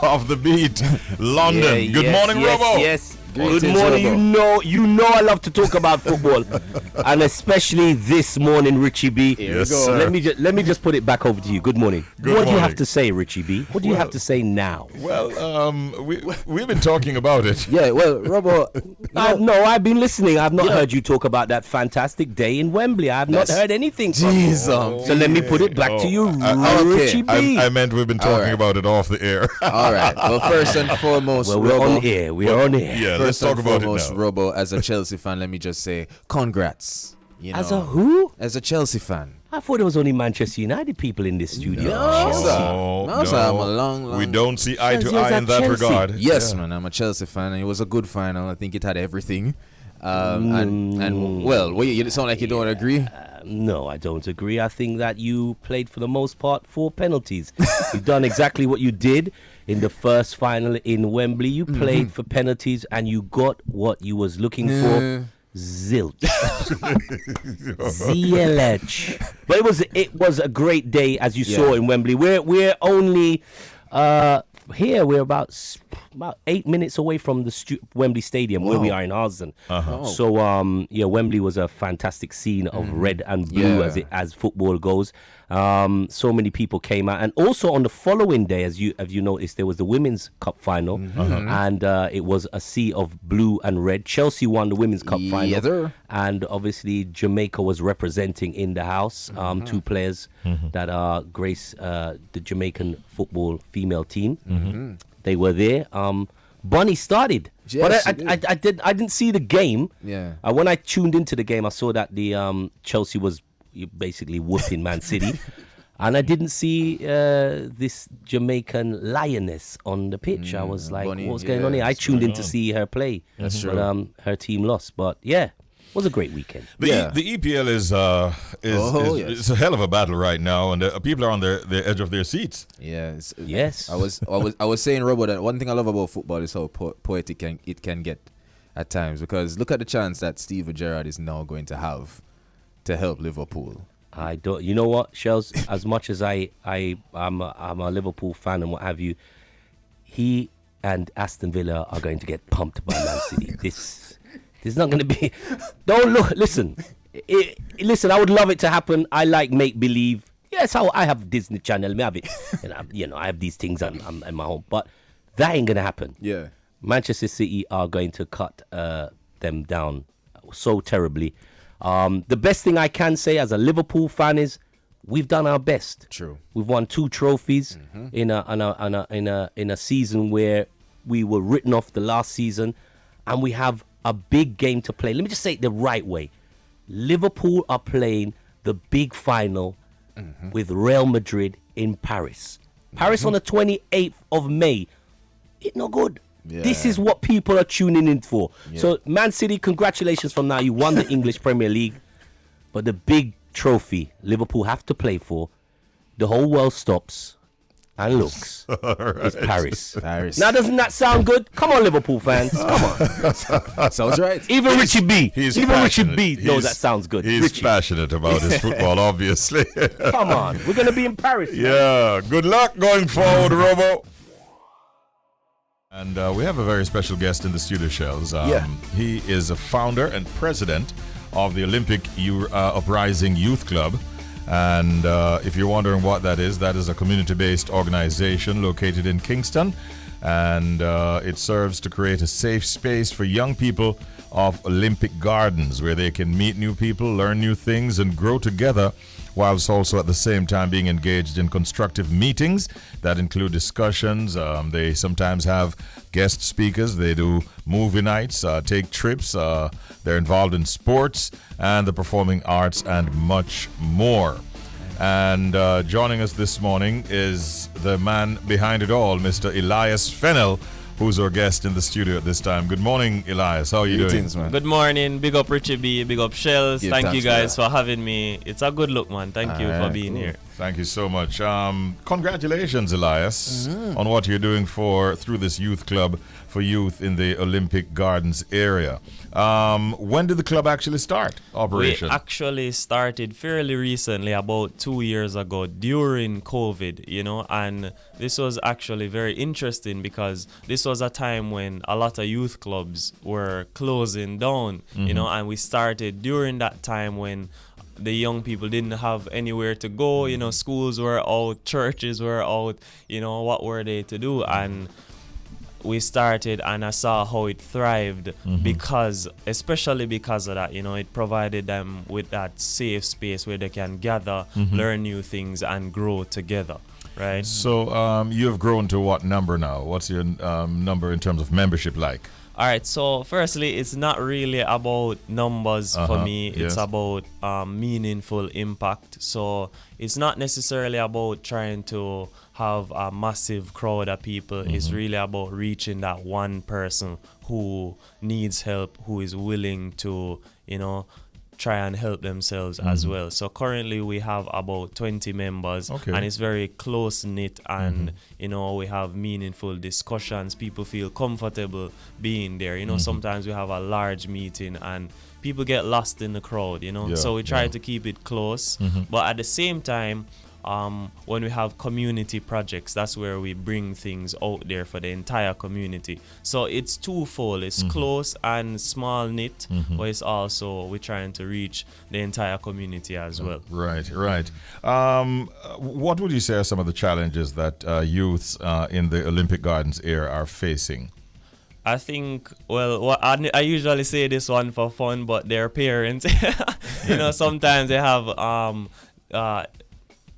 of the beat, London. Good morning, Robo. Yes. Greetings, Good morning. Robo. You know I love to talk about football, and especially this morning, Richie B. Yes, sir. Let me just put it back over to you. Good morning. Good What do you morning. have to say, Richie B? What do you have to say now? Well, we've been talking about it. Yeah, well, Robo, No, I've been listening. I've not heard you talk about that fantastic day in Wembley. I have not heard anything from you. Jesus. So let me put it back to you, Richie B. I meant we've been talking right. about it off the air. All right. Well, first and foremost, Well, we're Robo, on air. We're on air. Yeah, let's First talk and about it foremost, now. Robo, as a Chelsea fan, let me just say congrats. You know, As a who? As a Chelsea fan. I thought it was only Manchester United people in this studio. No, sir, I'm a long. We don't see eye to Chelsea eye is in at that Chelsea. regard. Yes, Yeah. man, I'm a Chelsea fan, and it was a good final. I think it had everything. And well, you sound like you don't agree. No, I don't agree. I think that you played for the most part 4 penalties. You've done exactly what you did in the first final in Wembley. You played for penalties and you got what you was looking for. Zilch. ZLH. But it was a great day, as you saw in Wembley. We're only here. We're about 8 minutes away from the Wembley Stadium where we are in Harsden. So Wembley was a fantastic scene of red and blue as football goes. So many people came out, and also on the following day, as you noticed, there was the Women's Cup final, and it was a sea of blue and red. Chelsea won the Women's Cup final, and obviously Jamaica was representing in the house. 2 players that grace the Jamaican football female team. They were there. Bunny started, Yes, but I didn't see the game. Yeah. When I tuned into the game, I saw that the Chelsea was basically whooping Man City, and I didn't see this Jamaican lioness on the pitch. I was like, Bunny, what's going on here? I tuned in to see her play. That's true. But her team lost. But yeah, it was a great weekend. The EPL is it's a hell of a battle right now, and people are on the edge of their seats. Yes. Yes. I was saying, Robo, that one thing I love about football is how poetic it can get at times, because look at the chance that Steven Gerrard is now going to have to help Liverpool. I don't. You know what, Shells? As much as I'm a Liverpool fan and what have you, he and Aston Villa are going to get pumped by Man City. This is not going to be. Don't look. Listen. Listen. I would love it to happen. I like make believe. Yes, I have Disney Channel. I have it. And I have these things in my home. But that ain't going to happen. Yeah. Manchester City are going to cut them down so terribly. The best thing I can say as a Liverpool fan is we've done our best. True. We've won 2 trophies in a season where we were written off the last season, and we have a big game to play. Let me just say it the right way. Liverpool are playing the big final with Real Madrid in Paris. Paris on the 28th of May. It's not good. Yeah. This is what people are tuning in for. Yeah. So, Man City, congratulations from now. You won the English Premier League. But the big trophy Liverpool have to play for, the whole world stops and looks. It's Paris. Now, doesn't that sound good? Come on, Liverpool fans. Come on. Sounds right. Even Richie B. Even Richie B knows that sounds good. He's Richie, passionate about his football, obviously. come on. We're going to be in Paris. Yeah. Good luck going forward, Robo. And we have a very special guest in the studio, Shells. He is a founder and president of the Olympic Uprising Youth Club. And if you're wondering what that is a community-based organization located in Kingston. And it serves to create a safe space for young people of Olympic Gardens, where they can meet new people, learn new things, and grow together, whilst also at the same time being engaged in constructive meetings that include discussions. They sometimes have guest speakers. They do movie nights, take trips. They're involved in sports and the performing arts and much more. And joining us this morning is the man behind it all, Mr. Elias Fennell, who's our guest in the studio at this time. Good morning, Elias. How are you doing? Man. Good morning. Big up Richie B. Big up Shells. Give Thank you thanks guys for having me. It's a good look, man. Thank you for being here. Thank you so much. Congratulations, Elias, on what you're doing through this youth club for youth in the Olympic Gardens area. When did the club actually start operation? We actually started fairly recently, about 2 years ago, during COVID, and this was actually very interesting because this was a time when a lot of youth clubs were closing down, and we started during that time when the young people didn't have anywhere to go, schools were out, churches were out, what were they to do? And we started, and I saw how it thrived especially because of that, it provided them with that safe space where they can gather, learn new things, and grow together, right? So you have grown to what number now? What's your number in terms of membership like? All right, so firstly, it's not really about numbers for me. It's about meaningful impact. So it's not necessarily about trying to have a massive crowd of people. It's really about reaching that one person who needs help, who is willing to, try and help themselves as well. So currently we have about 20 members, and it's very close knit, and we have meaningful discussions. People feel comfortable being there. Sometimes we have a large meeting and people get lost in the crowd, so we try to keep it close, but at the same time, when we have community projects, that's where we bring things out there for the entire community. So it's twofold. It's close and small knit, but it's also we're trying to reach the entire community as well. Right. What would you say are some of the challenges that youths in the Olympic Gardens area are facing? I think, I usually say this one for fun, but their parents, sometimes they have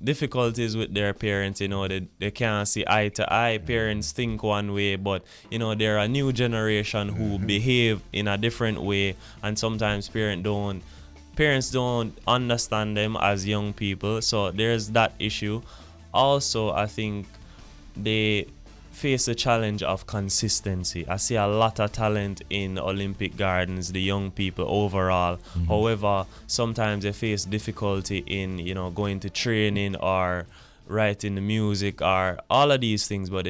difficulties with their parents, they can't see eye to eye. Parents think one way, but they're a new generation who behave in a different way, and sometimes parents don't understand them as young people, so there's that issue. Also, I think they face the challenge of consistency. I see a lot of talent in Olympic Gardens, the young people overall. However, sometimes they face difficulty in, going to training or writing the music or all of these things, but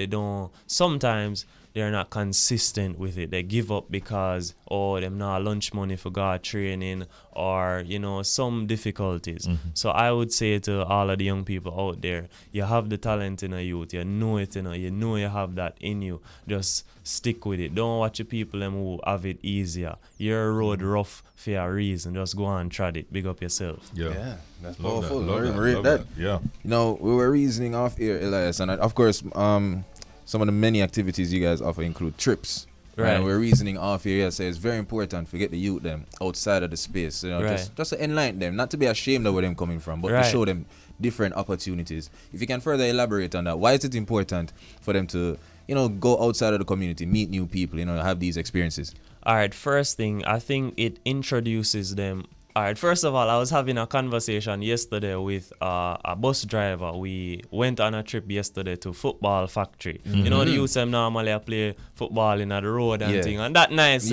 sometimes they're not consistent with it. They give up because, them not lunch money for God training, or, some difficulties. So I would say to all of the young people out there, you have the talent in a youth, you know it, you have that in you. Just stick with it. Don't watch the people who have it easier. Your road rough for a reason. Just go and try it. Big up yourself. Yeah, that's Love powerful. Love that. Yeah. We were reasoning off here, Elias, and of course, some of the many activities you guys offer include trips. Right. And we're reasoning off here, say it's very important to get the youth them outside of the space, just to enlighten them, not to be ashamed of where they're coming from, but to show them different opportunities. If you can further elaborate on that, why is it important for them to, go outside of the community, meet new people, have these experiences? All right, first thing, I think it introduces them. All right, first of all, I was having a conversation yesterday with a bus driver. We went on a trip yesterday to Football Factory. The youth them normally play football in the road and thing, and that nice,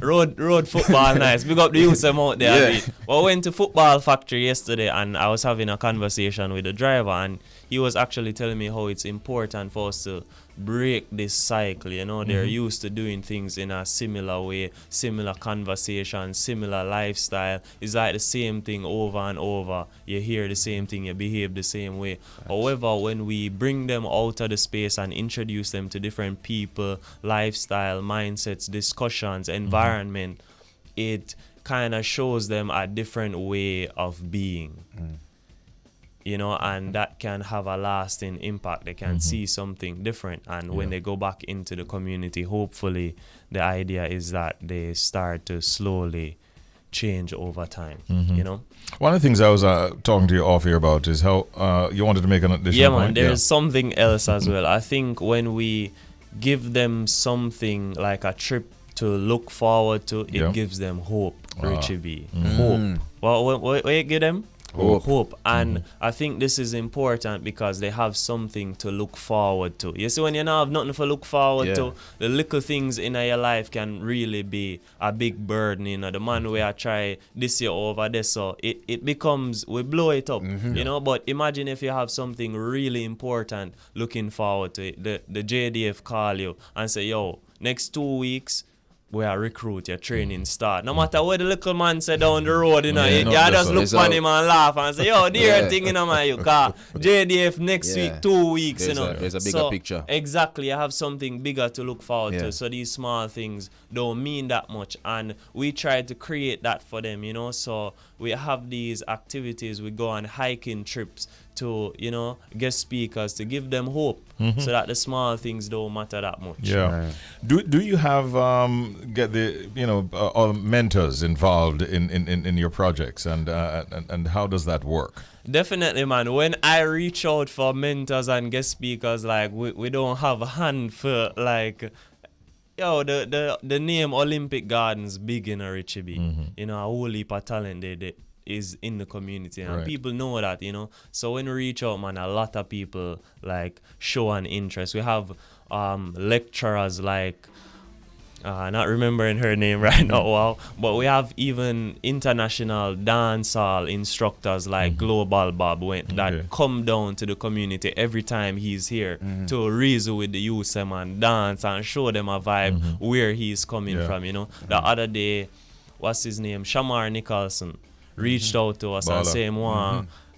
road football nice. Big up the youth them out there. Well, I went to Football Factory yesterday, and I was having a conversation with the driver, and he was actually telling me how it's important for us to break this cycle. They're used to doing things in a similar way, similar conversation, similar lifestyle. It's like the same thing over and over. You hear the same thing, you behave the same way. However, when we bring them out of the space and introduce them to different people, lifestyle, mindsets, discussions, environment, it kind of shows them a different way of being. And that can have a lasting impact. They can see something different, and when they go back into the community, hopefully the idea is that they start to slowly change over time. One of the things I was talking to you off here about is how you wanted to make an additional point. There's something else as well. I think when we give them something like a trip to look forward to, it gives them hope. Richie B. Hope. What you give them? Hope. And I think this is important because they have something to look forward to. You see, when you don't have nothing to look forward to, the little things in your life can really be a big burden. You know, the man where I try this year over this, so it becomes, we blow it up, you know. But imagine if you have something really important looking forward to it. The JDF call you and say, yo, next 2 weeks, we are recruit your training start. No matter what the little man said down the road, you know, you just look on him and laugh and say, yo, dear thing, you know, man, you car JDF next week, 2 weeks, you know. There's a bigger picture. Exactly, I have something bigger to look forward to. So these small things don't mean that much. And we try to create that for them, you know. So we have these activities, we go on hiking trips to, you know, guest speakers to give them hope so that the small things don't matter that much. Yeah. Do you have get the all mentors involved in your projects and how does that work? Definitely, man. When I reach out for mentors and guest speakers, like we don't have a hand for like, yo, the name Olympic Gardens big in Richie B. You know, a whole heap of talent they is in the community and people know that, you know. So when we reach out, man, a lot of people like show an interest. We have lecturers like not remembering her name right now, wow, but we have even international dancehall instructors like Global Bob that come down to the community every time he's here to reason with the youth and dance and show them a vibe where he's coming from, you know. The other day, what's his name, Shamar Nicholson reached out to us and say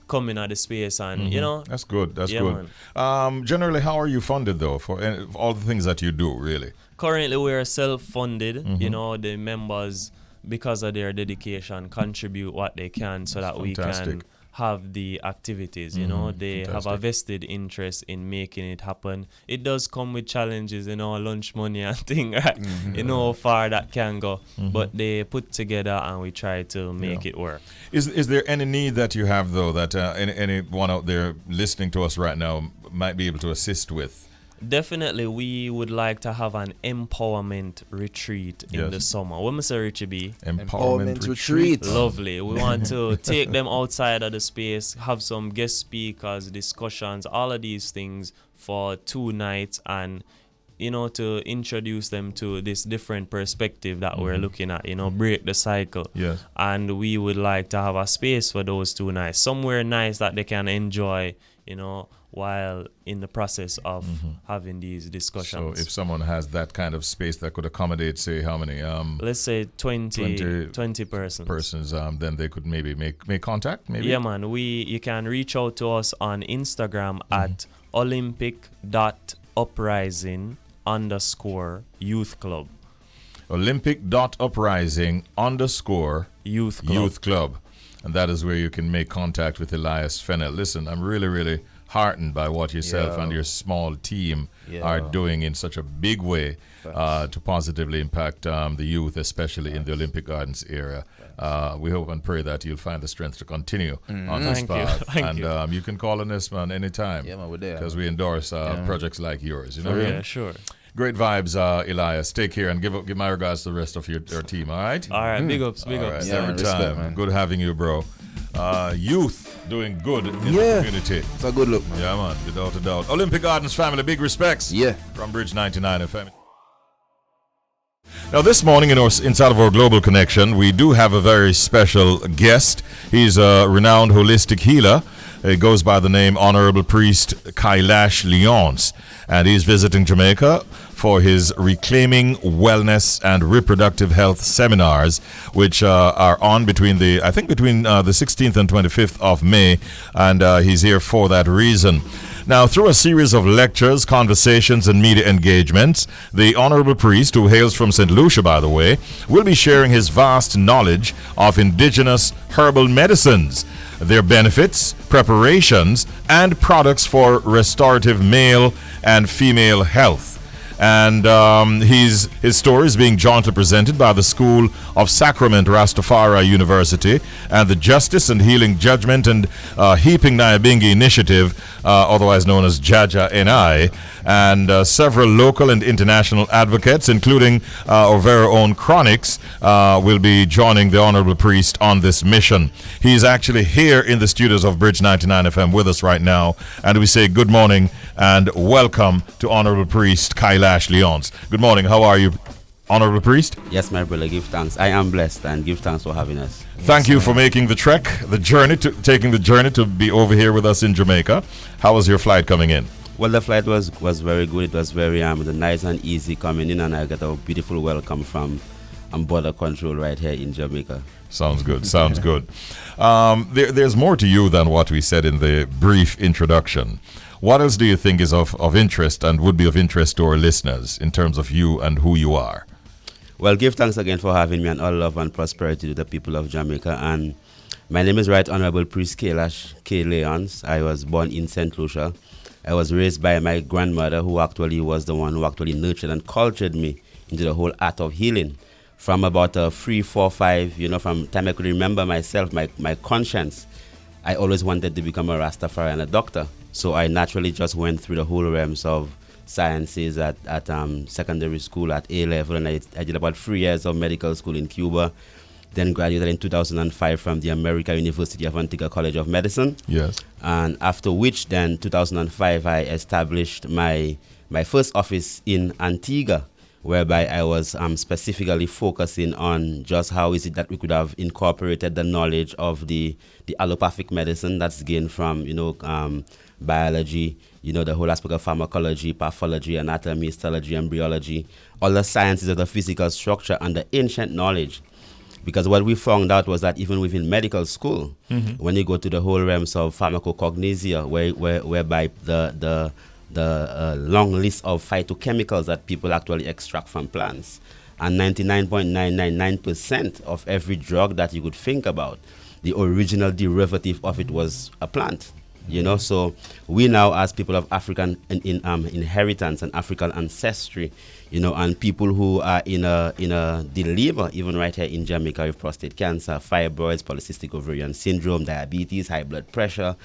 come in at the space and you know. That's good. That's good. Generally, how are you funded though for all the things that you do, really? Currently we are self-funded. You know, the members, because of their dedication, contribute what they can so that we can have the activities, you know. They have a vested interest in making it happen. It does come with challenges, you know, lunch money and thing, right? You know how far that can go. But they put together and we try to make it work. Is there any need that you have though that anyone out there listening to us right now might be able to assist with? Definitely, we would like to have an empowerment retreat in the summer. When we say Richie B? Empowerment retreat. Lovely. We want to take them outside of the space, have some guest speakers, discussions, all of these things for 2 nights and, you know, to introduce them to this different perspective that we're looking at, you know, break the cycle. Yes. And we would like to have a space for those 2 nights, somewhere nice that they can enjoy, you know, while in the process of having these discussions. So if someone has that kind of space that could accommodate, say, how many? Let's say 20 persons. Then they could maybe make contact, maybe? Yeah, man. You can reach out to us on Instagram at olympic.uprising_youth club. olympic.uprising_youth club. And that is where you can make contact with Elias Fennell. Listen, I'm really, really heartened by what yourself and your small team are doing in such a big way to positively impact the youth, especially in the Olympic Gardens area. We hope and pray that you'll find the strength to continue on this path. Thank you. You can call on us, man, anytime. Yeah, man, we're there. Because we endorse projects like yours. You know what I mean? Sure. Great vibes, Elias. Take care and give my regards to the rest of your team, all right? All right, big ups. Right, Yeah, every respect, time. man. Good having you, bro. Youth doing good in the community. It's a good look, man. Yeah, man, without a doubt. Olympic Gardens family, big respects. Yeah. From Bridge 99 FM. Now, this morning inside of our Global Connection, we do have a very special guest. He's a renowned holistic healer. He goes by the name Honorable Priest Kailash Leonce, and he's visiting Jamaica for his Reclaiming Wellness and Reproductive Health seminars, which are on between the 16th and 25th of May, and he's here for that reason. Now, through a series of lectures, conversations, and media engagements, the Honorable Priest, who hails from St. Lucia, by the way, will be sharing his vast knowledge of indigenous herbal medicines, their benefits, preparations, and products for restorative male and female health. And his story is being jointly presented by the School of Sacrament Rastafari University and the Justice and Healing Judgment and Heaping Nyabingi Initiative, otherwise known as Jaja NI, and several local and international advocates, including our very own Chronics, will be joining the Honorable Priest on this mission. He's actually here in the studios of Bridge 99 FM with us right now, and we say good morning and welcome to Honorable Priest Kailash Leonce. Good morning. How are you, Honorable Priest? Yes, my brother, give thanks. I am blessed, and give thanks for having us. Thank you for making the trek, taking the journey to be over here with us in Jamaica. How was your flight coming in? Well, the flight was very good. It was very nice and easy coming in, and I got a beautiful welcome from border control right here in Jamaica. Sounds good. Sounds good. There's more to you than what we said in the brief introduction. What else do you think is of interest and would be of interest to our listeners in terms of you and who you are? Well, give thanks again for having me, and all love and prosperity to the people of Jamaica. And my name is Right Honorable Priest Kailash Leonce. I was born in St. Lucia. I was raised by my grandmother, who actually was the one who actually nurtured and cultured me into the whole art of healing. From about 3, 4, 5, from time I could remember myself, my conscience, I always wanted to become a Rastafari and a doctor. So I naturally just went through the whole realms of sciences at secondary school at A level, and I did about 3 years of medical school in Cuba. Then graduated in 2005 from the American University of Antigua College of Medicine. Yes. And after which, then 2005, I established my first office in Antigua, whereby I was specifically focusing on just how is it that we could have incorporated the knowledge of the allopathic medicine that's gained from, biology, the whole aspect of pharmacology, pathology, anatomy, histology, embryology, all the sciences of the physical structure and the ancient knowledge. Because what we found out was that even within medical school, when you go to the whole realms of pharmacognosia, whereby the long list of phytochemicals that people actually extract from plants, and 99.999% of every drug that you could think about, the original derivative of it was a plant. So we now, as people of African inheritance and African ancestry, and people who are in a dilemma, even right here in Jamaica, with prostate cancer, fibroids, polycystic ovarian syndrome, diabetes, high blood pressure,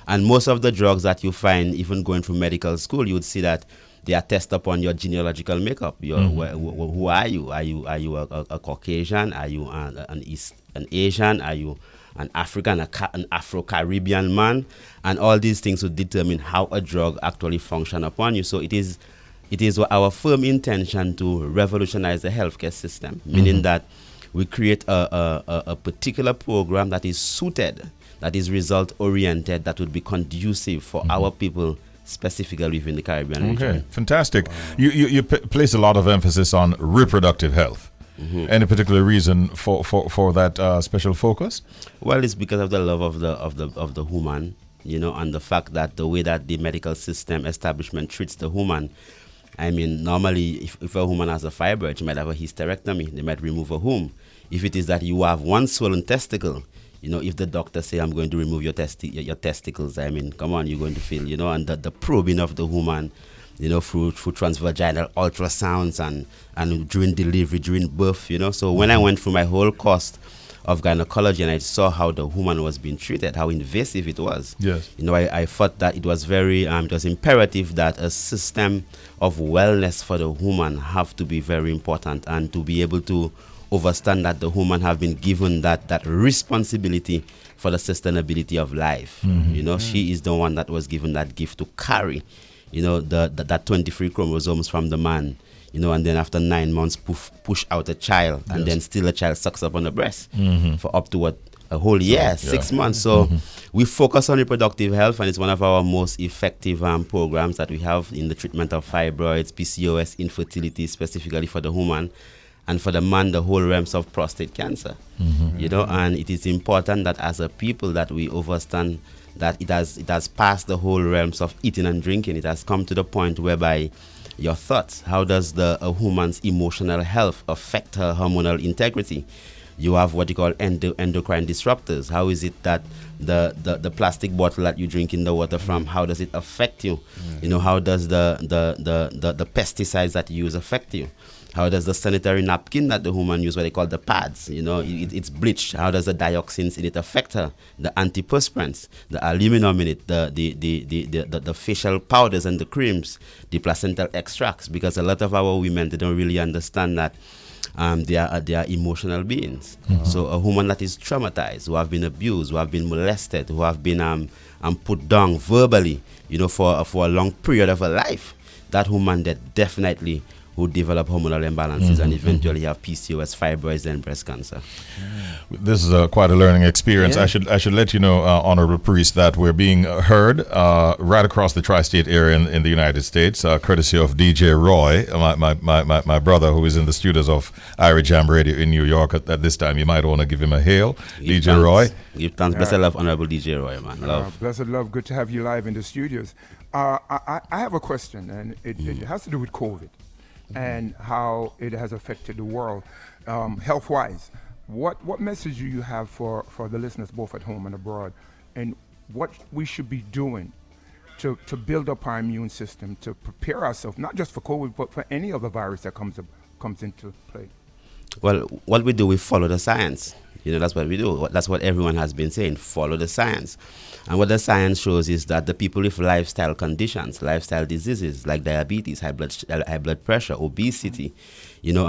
and most of the drugs that you find, even going through medical school, you would see that they are tested upon your genealogical makeup. Who are you? Are you a Caucasian? Are you an Asian? Are you an African, an Afro-Caribbean man? And all these things will determine how a drug actually function upon you. So it is our firm intention to revolutionize the healthcare system, meaning that we create a particular program that is suited, that is result-oriented, that would be conducive for our people, specifically within the Caribbean region. Okay, fantastic. Wow. You place a lot of emphasis on reproductive health. Any particular reason for that special focus? Well, it's because of the love of the human, and the fact that the way that the medical system establishment treats the human. I mean, normally, if a woman has a fibroid, she might have a hysterectomy. They might remove a womb. If it is that you have one swollen testicle, if the doctor say, I'm going to remove your testicles, I mean, come on, you're going to feel, and the probing of the woman, through transvaginal ultrasounds and during delivery, during birth, So when I went through my whole course of gynecology and I saw how the woman was being treated, how invasive it was. Yes. I thought that it was very, it was imperative that a system of wellness for the woman have to be very important, and to be able to understand that the woman have been given that responsibility for the sustainability of life. She is the one that was given that gift to carry, that 23 chromosomes from the man, and then after 9 months push out a child, and then still a child sucks up on the breast for up to a whole year, 6 months. So we focus on reproductive health, and it's one of our most effective programs that we have in the treatment of fibroids, PCOS, infertility, specifically for the woman, and for the man, the whole realms of prostate cancer. And it is important that as a people that we understand that it has passed the whole realms of eating and drinking. It has come to the point whereby your thoughts, how does a woman's emotional health affect her hormonal integrity? You have what you call endocrine disruptors. How is it that the plastic bottle that you drink in the water from, how does it affect you? You know, how does the pesticides that you use affect you? How does the sanitary napkin that the woman use, what they call the pads, you know, it's bleached. How does the dioxins in it affect her? The antiperspirants, the aluminum in it, the facial powders and the creams, the placental extracts, because a lot of our women, they don't really understand that they are emotional beings. So a woman that is traumatized, who have been abused, who have been molested, who have been put down verbally, you know, for a long period of her life, that woman that definitely who develop hormonal imbalances and eventually have PCOS, fibroids, and breast cancer. This is quite a learning experience. Yeah. I should let you know, Honorable Priest, that we're being heard right across the tri-state area in the United States, courtesy of DJ Roy, my brother, who is in the studios of Irish Jam Radio in New York at this time. You might want to give him a hail. Give DJ thanks. Roy. Give thanks. Blessed love, Honorable DJ Roy, man. Love. Blessed love. Good to have you live in the studios. I have a question, and it has to do with COVID and how it has affected the world health-wise. What message do you have for the listeners both at home and abroad, and what we should be doing to build up our immune system, to prepare ourselves, not just for COVID, but for any other virus that comes into play? Well, what we do, we follow the science. You know, that's what we do. That's what everyone has been saying, follow the science. And what the science shows is that the people with lifestyle conditions, lifestyle diseases like diabetes, high blood pressure, obesity, you know,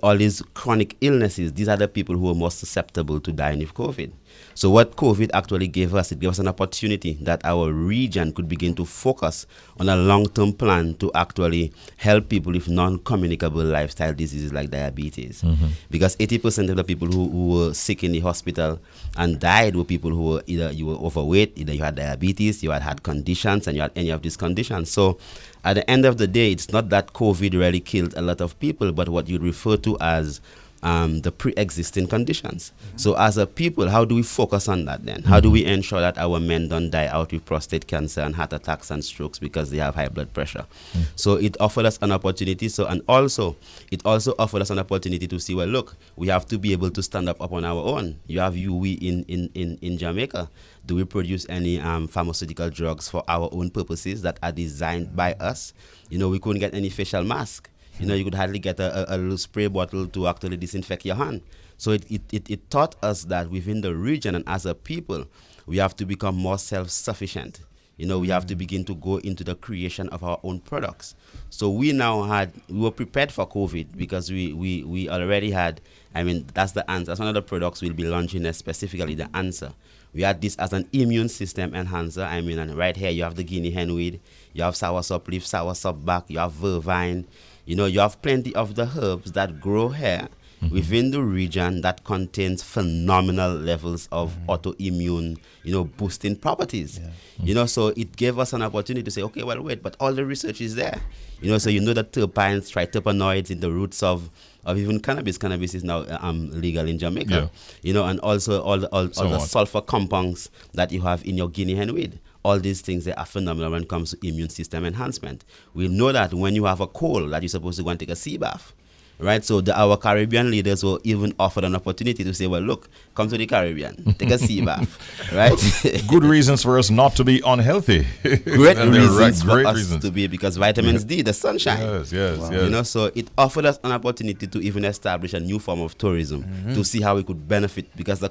all these chronic illnesses, these are the people who are most susceptible to dying of COVID. So what COVID actually gave us, it gave us an opportunity that our region could begin to focus on a long-term plan to actually help people with non-communicable lifestyle diseases like diabetes. Because 80% of the people who were sick in the hospital and died were people who were either you were overweight, either you had diabetes, you had heart conditions, and you had any of these conditions. So at the end of the day, it's not that COVID really killed a lot of people, but what you refer to as the pre-existing conditions. So as a people, how do we focus on that then? How do we ensure that our men don't die out with prostate cancer and heart attacks and strokes because they have high blood pressure? So it offered us an opportunity. It also offered us an opportunity to see, well, look, we have to be able to stand up on our own. You have we in Jamaica. Do we produce any pharmaceutical drugs for our own purposes that are designed by us? You know, we couldn't get any facial mask. You know, you could hardly get a little spray bottle to actually disinfect your hand. So it taught us that within the region and as a people, we have to become more self-sufficient. You know, we have to begin to go into the creation of our own products. So we were prepared for COVID because we already had, I mean, that's the answer. That's one of the products we'll be launching, specifically the answer. We had this as an immune system enhancer. I mean, and right here you have the guinea hen weed, you have soursop leaf, soursop bark, you have vervine. You know, you have plenty of the herbs that grow here within the region that contains phenomenal levels of autoimmune, you know, boosting properties. You know, so it gave us an opportunity to say, okay, well, wait, but all the research is there. You know, so you know that terpenes, triterpenoids in the roots of even cannabis. Cannabis is now legal in Jamaica. You know, and also all the sulfur compounds that you have in your guinea hen weed. All these things, they are phenomenal when it comes to immune system enhancement. We know that when you have a cold, that you're supposed to go and take a sea bath, right? So our Caribbean leaders were even offered an opportunity to say, well, look, come to the Caribbean, take a sea bath, right? Good reasons for us not to be unhealthy. Great reasons for us to be, because vitamins D, the sunshine. Yes. You know, so it offered us an opportunity to even establish a new form of tourism to see how we could benefit, because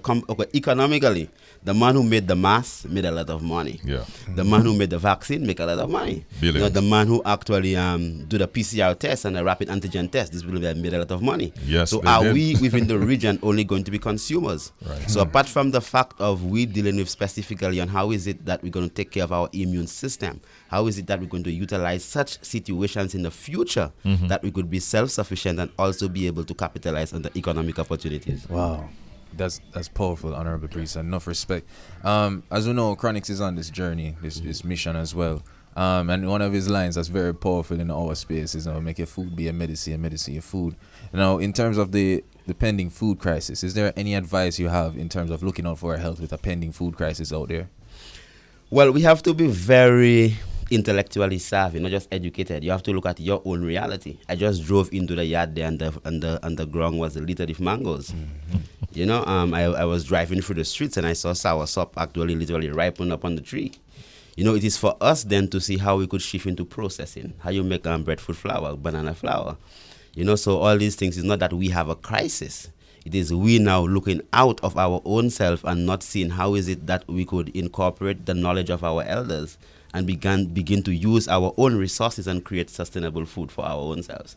economically, the man who made the mask made a lot of money. The man who made the vaccine make a lot of money. You know, the man who actually do the PCR test and the rapid antigen test, this will made a lot of money. So we within the region only going to be consumers? So apart from the fact of we dealing with specifically on how is it that we're going to take care of our immune system, how is it that we're going to utilize such situations in the future that we could be self-sufficient and also be able to capitalize on the economic opportunities. Wow. That's powerful, Honorable Priest. Enough respect. As we know, Chronix is on this journey, this mission as well. And one of his lines that's very powerful in our space is, make your food be a medicine, your food. Now, in terms of the pending food crisis, is there any advice you have in terms of looking out for our health with a pending food crisis out there? Well, we have to be very intellectually savvy, not just educated. You have to look at your own reality. I just drove into the yard there, and the ground was littered with mangoes. You know, I was driving through the streets and I saw soursop actually literally ripen up on the tree. You know, it is for us then to see how we could shift into processing, how you make breadfruit flour, banana flour. You know, so all these things is not that we have a crisis. It is we now looking out of our own self and not seeing how is it that we could incorporate the knowledge of our elders and begin to use our own resources and create sustainable food for our own selves.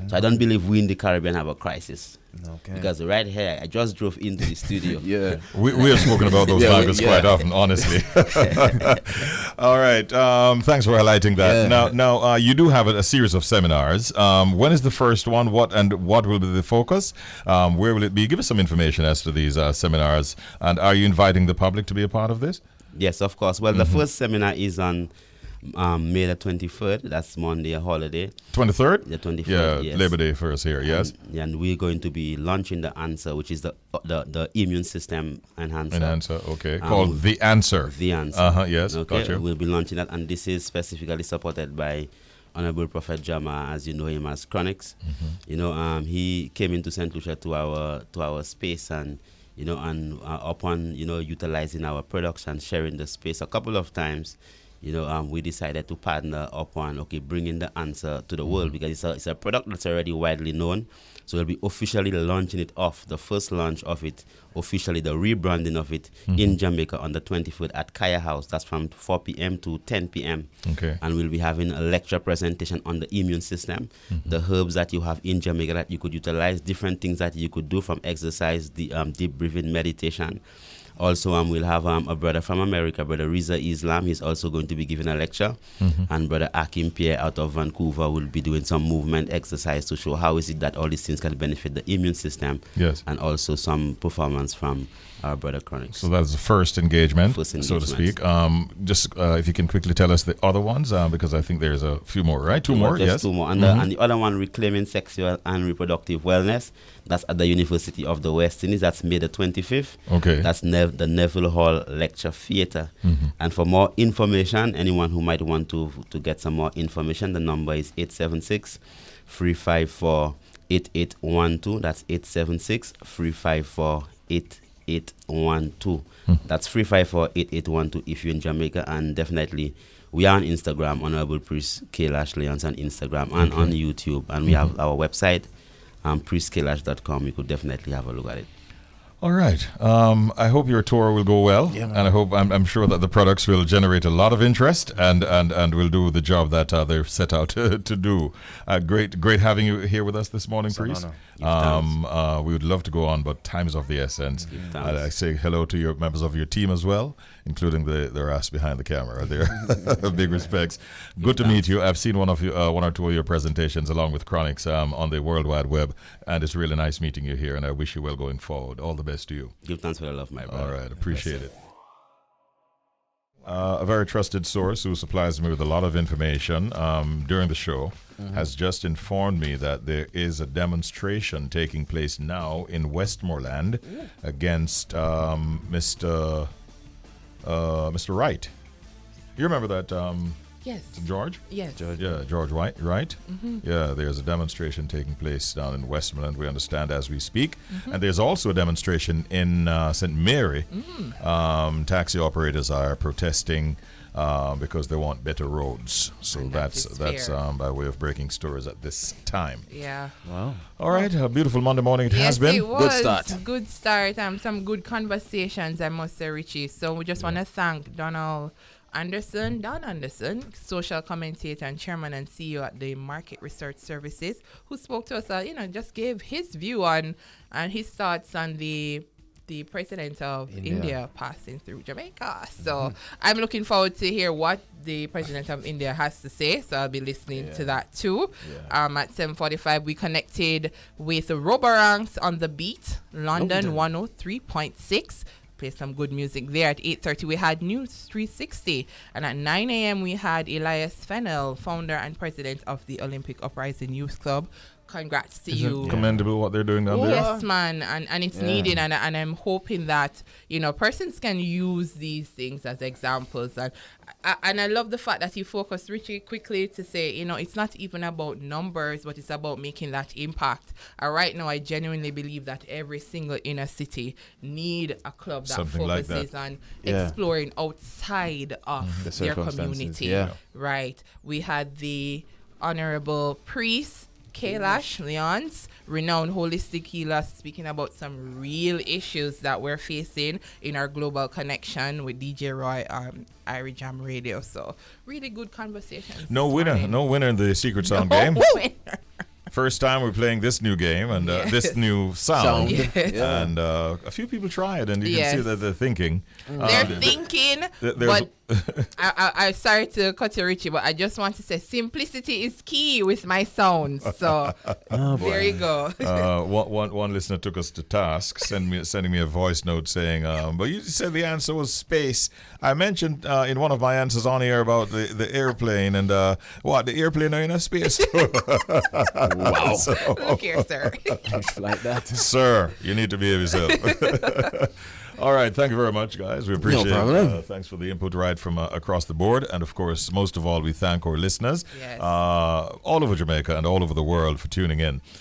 So I don't believe we in the Caribbean have a crisis. Okay. Because right here, I just drove into the studio. Yeah. We have spoken about those matters quite often, honestly. All right. Thanks for highlighting that. Yeah. Now, you do have a series of seminars. When is the first one? What will be the focus? Where will it be? Give us some information as to these seminars. And are you inviting the public to be a part of this? Yes, of course. Well, the first seminar is on May the 23rd. That's Monday, a holiday. 23rd? The 23rd, Yeah, yes. Labor Day first here, yes. And we're going to be launching the answer, which is the immune system enhancer. Enhancer, okay. Called The Answer. The Answer. Yes, okay. gotcha. We'll be launching that, and this is specifically supported by Honorable Prophet Jama, as you know him as Chronix. You know, he came into St. Lucia to our space, and you know, and upon utilizing our products and sharing the space a couple of times, we decided to partner upon bringing the answer to the world, because it's a product that's already widely known. So we'll be officially launching it off, the first launch of it, officially the rebranding of it in Jamaica on the 24th at Kaya House. That's from 4 p.m. to 10 p.m. Okay. And we'll be having a lecture presentation on the immune system, the herbs that you have in Jamaica that you could utilize, different things that you could do from exercise, the deep breathing, meditation. Also, we'll have a brother from America, Brother Riza Islam. He's also going to be giving a lecture. And Brother Akim Pierre out of Vancouver will be doing some movement exercise to show how is it that all these things can benefit the immune system. Yes. And also some performance from our Brother Chronix. So that's the first engagement, so to speak. Just if you can quickly tell us the other ones, because I think there's a few more, right? Two more, yes? Two more. And the other one, Reclaiming Sexual and Reproductive Wellness. That's at the University of the West Indies. That's May the 25th. Okay. That's the Neville Hall Lecture Theatre. And for more information, anyone who might want to get some more information, the number is 876-354-8812. That's 876-354-8812. That's 354-8812 if you're in Jamaica. And definitely, we are on Instagram, Honorable Priest Kailash Leonce on Instagram and on YouTube. And we have our website, priestkailash.com. You could definitely have a look at it. All right. I hope your tour will go well, and I hope I'm sure that the products will generate a lot of interest and will do the job that they're set out to do. Great having you here with us this morning, Priest. We would love to go on, but time is of the essence. I say hello to your members of your team as well, including the ass behind the camera there. Big respects. Good to meet you. I've seen one or two of your presentations along with Chronix on the World Wide Web, and it's really nice meeting you here, and I wish you well going forward. All the best to you. Give thanks for the love, my brother. All right, appreciate it. A very trusted source who supplies me with a lot of information during the show has just informed me that there is a demonstration taking place now in Westmoreland against Mr. Wright. You remember that? Yes. George? Yes. George White, right? Yeah, there's a demonstration taking place down in Westmoreland, we understand, as we speak. And there's also a demonstration in St. Mary. Taxi operators are protesting because they want better roads. So that's by way of breaking stories at this time. Yeah. Wow. All right, a beautiful Monday morning it has been. It was. Good start. Good start. Some good conversations, I must say, Richie. So we just want to thank Don Anderson, social commentator and chairman and CEO at the Market Research Services, who spoke to us, just gave his view on and his thoughts on the president of India passing through Jamaica. So I'm looking forward to hear what the president of India has to say. So I'll be listening to that too. At 7:45, we connected with Roboranks on the Beat, London 103.6. Play some good music there. At 8:30 we had News 360, and at 9 a.m. we had Elias Fennell, founder and president of the Olympic Uprising Youth Club, congrats to Isn't you. it commendable what they're doing down there? Yes, man, and it's needed, and I'm hoping that persons can use these things as examples, and I love the fact that you focused, Richie, quickly to say it's not even about numbers, but it's about making that impact. And right now, I genuinely believe that every single inner city need a club that Something like focuses that. on exploring outside of their community. Right? We had the Honorable Priest Kailash Leonce, Renown Holistic Healer, speaking about some real issues that we're facing in our global connection with DJ Roy Irie Jam Radio. So really good conversation. No winner in the Secret Sound game. First time we're playing this new game and this new sound. Yes. And a few people try it, and you can see that they're thinking. They're thinking, but I sorry to cut you, Richie, but I just want to say simplicity is key with my sounds. So there you go. One listener took us to task, sending me a voice note saying, but you said the answer was space. I mentioned in one of my answers on air about the airplane, and the airplane are in a space. Wow. So, look here, sir. like that. Sir, you need to behave yourself. All right, thank you very much, guys. We appreciate it. Thanks for the input right from across the board. And, of course, most of all, we thank our listeners all over Jamaica and all over the world for tuning in.